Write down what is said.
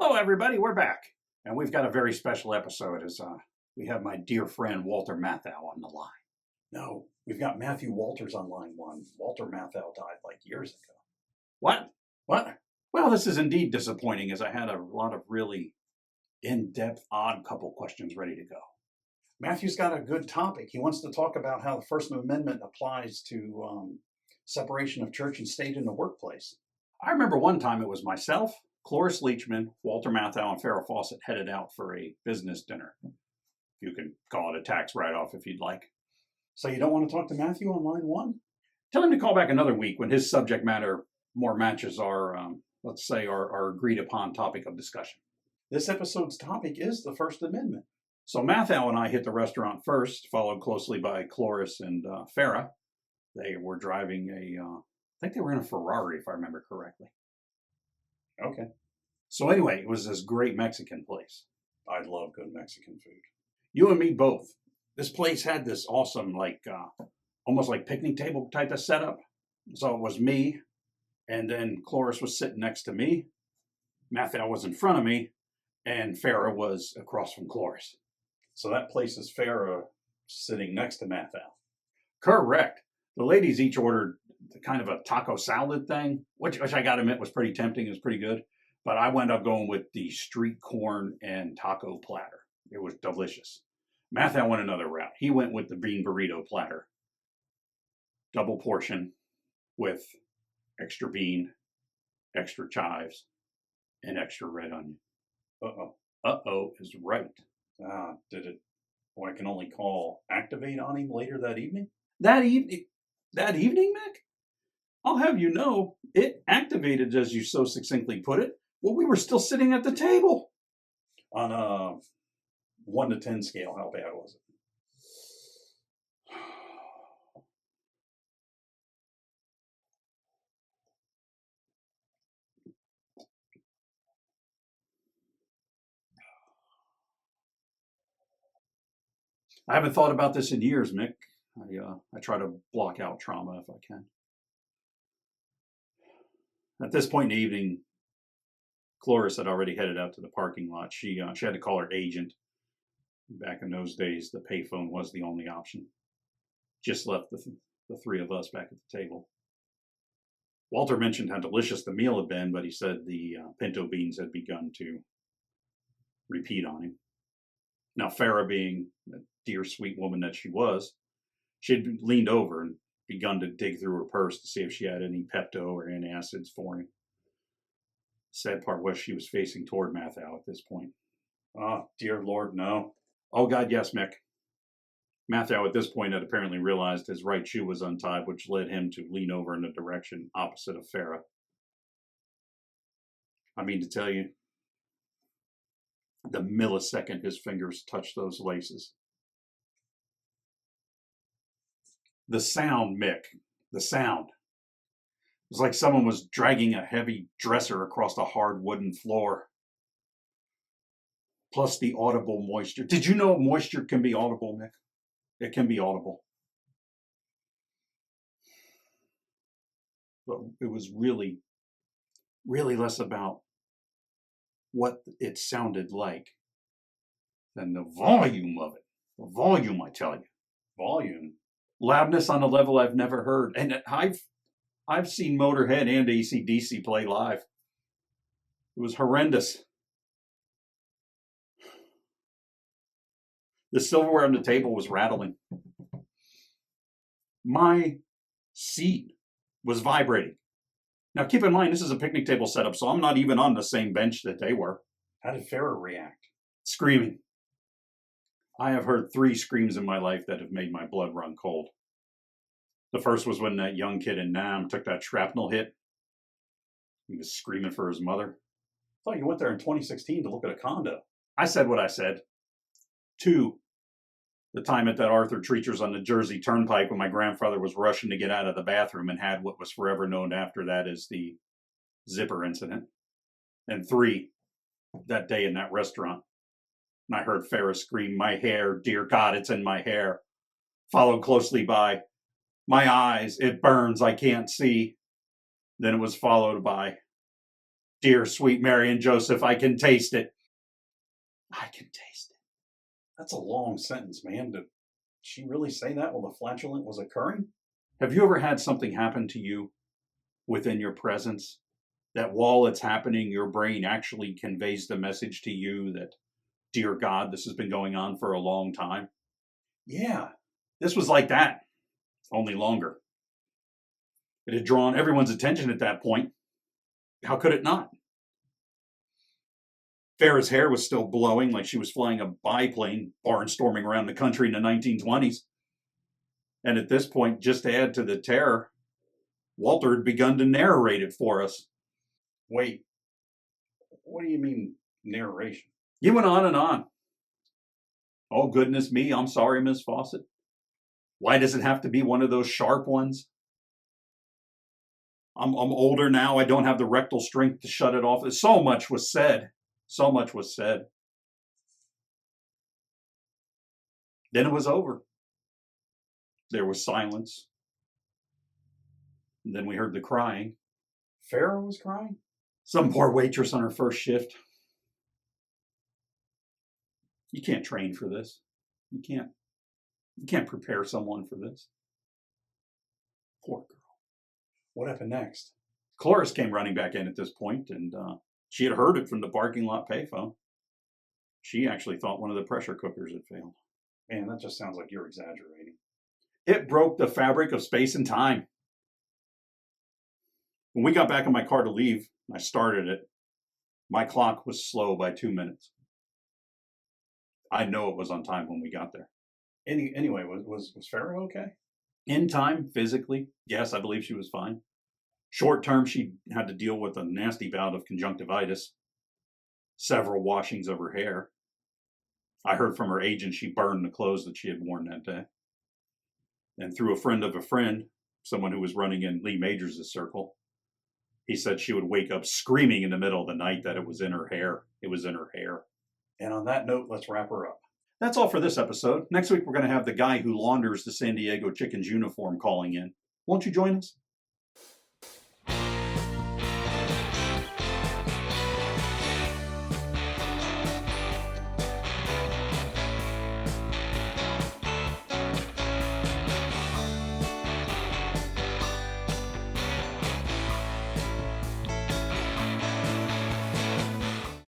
Hello, everybody. We're back, and we've got a very special episode as we have my dear friend Walter Matthau on the line. No, we've got Matthew Walters on line one. Walter Matthau died like years ago. What? What? Well, this is indeed disappointing, as I had a lot of really in-depth, odd couple questions ready to go. Matthew's got a good topic. He wants to talk about how the First Amendment applies to separation of church and state in the workplace. I remember one time it was myself, Cloris Leachman, Walter Matthau, and Farrah Faucet headed out for a business dinner. You can call it a tax write-off if you'd like. So you don't want to talk to Matthew on line one? Tell him to call back another week when his subject matter more matches our, let's say, our agreed-upon topic of discussion. This episode's topic is the First Amendment. So Matthau and I hit the restaurant first, followed closely by Cloris and Farrah. They were driving I think they were in a Ferrari, if I remember correctly. Okay. So anyway, it was this great Mexican place. I love good Mexican food. You and me both. This place had this awesome, almost like picnic table type of setup. So it was me, and then Cloris was sitting next to me. Matthau was in front of me, and Farrah was across from Cloris. So that place is Farrah sitting next to Matthau. Correct. The ladies each ordered kind of a taco salad thing, which I got to admit was pretty tempting. It was pretty good. But I wound up going with the street corn and taco platter. It was delicious. Matthau went another route. He went with the bean burrito platter. Double portion with extra bean, extra chives, and extra red onion. Uh-oh. Uh-oh is right. Did it, what I can only call, activate on him later that evening? That evening, Mick? I'll have you know, it activated, as you so succinctly put it, when we were still sitting at the table. On a 1 to 10 scale, how bad was it? I haven't thought about this in years, Mick. I try to block out trauma if I can. At this point in the evening, Cloris had already headed out to the parking lot. She had to call her agent. Back in those days, the payphone was the only option. Just left the three of us back at the table. Walter mentioned how delicious the meal had been, but he said the pinto beans had begun to repeat on him. Now, Farrah, being the dear, sweet woman that she was, she had leaned over and begun to dig through her purse to see if she had any Pepto or antacids for him. Sad part was she was facing toward Matthau at this point. Oh, dear Lord, no. Oh, God, yes, Mick. Matthau at this point had apparently realized his right shoe was untied, which led him to lean over in the direction opposite of Farrah. I mean to tell you, the millisecond his fingers touched those laces. The sound, Mick, the sound. It was like someone was dragging a heavy dresser across a hard wooden floor. Plus the audible moisture. Did you know moisture can be audible, Mick? It can be audible. But it was really, really less about what it sounded like than the volume of it. The volume, I tell you. Volume? Loudness on a level I've never heard. And I've seen Motorhead and AC/DC play live. It was horrendous. The silverware on the table was rattling. My seat was vibrating. Now, keep in mind, this is a picnic table setup, so I'm not even on the same bench that they were. How did Farrah react? Screaming. I have heard 3 screams in my life that have made my blood run cold. The first was when that young kid in Nam took that shrapnel hit. He was screaming for his mother. I thought you went there in 2016 to look at a condo. I said what I said. 2, the time at that Arthur Treacher's on the Jersey Turnpike when my grandfather was rushing to get out of the bathroom and had what was forever known after that as the zipper incident. And 3, that day in that restaurant. And I heard Farrah scream, "My hair, dear God, it's in my hair." Followed closely by, "My eyes, it burns, I can't see." Then it was followed by, Dear sweet Mary and Joseph, I can taste it. I can taste it. That's a long sentence, man. Did she really say that while the flatulent was occurring? Have you ever had something happen to you within your presence that while it's happening, your brain actually conveys the message to you that, dear God, this has been going on for a long time? Yeah. This was like that, only longer. It had drawn everyone's attention at that point. How could it not? Farrah's hair was still blowing like she was flying a biplane, barnstorming around the country in the 1920s. And at this point, just to add to the terror, Walter had begun to narrate it for us. Wait, what do you mean narration? He went on and on. Oh, goodness me, I'm sorry, Miss Faucet. Why does it have to be one of those sharp ones? I'm older now. I don't have the rectal strength to shut it off. So much was said. So much was said. Then it was over. There was silence. And then we heard the crying. Farrah was crying? Some poor waitress on her first shift. You can't train for this. You can't prepare someone for this. Poor girl. What happened next? Cloris came running back in at this point, and she had heard it from the parking lot payphone. She actually thought one of the pressure cookers had failed. Man, that just sounds like you're exaggerating. It broke the fabric of space and time. When we got back in my car to leave, I started it. My clock was slow by 2 minutes. I know it was on time when we got there. Anyway, was Farrah okay? In time, physically, yes, I believe she was fine. Short term, she had to deal with a nasty bout of conjunctivitis, several washings of her hair. I heard from her agent she burned the clothes that she had worn that day. And through a friend of a friend, someone who was running in Lee Majors' circle, he said she would wake up screaming in the middle of the night that it was in her hair. It was in her hair. And on that note, let's wrap her up. That's all for this episode. Next week, we're going to have the guy who launders the San Diego Chickens uniform calling in. Won't you join us?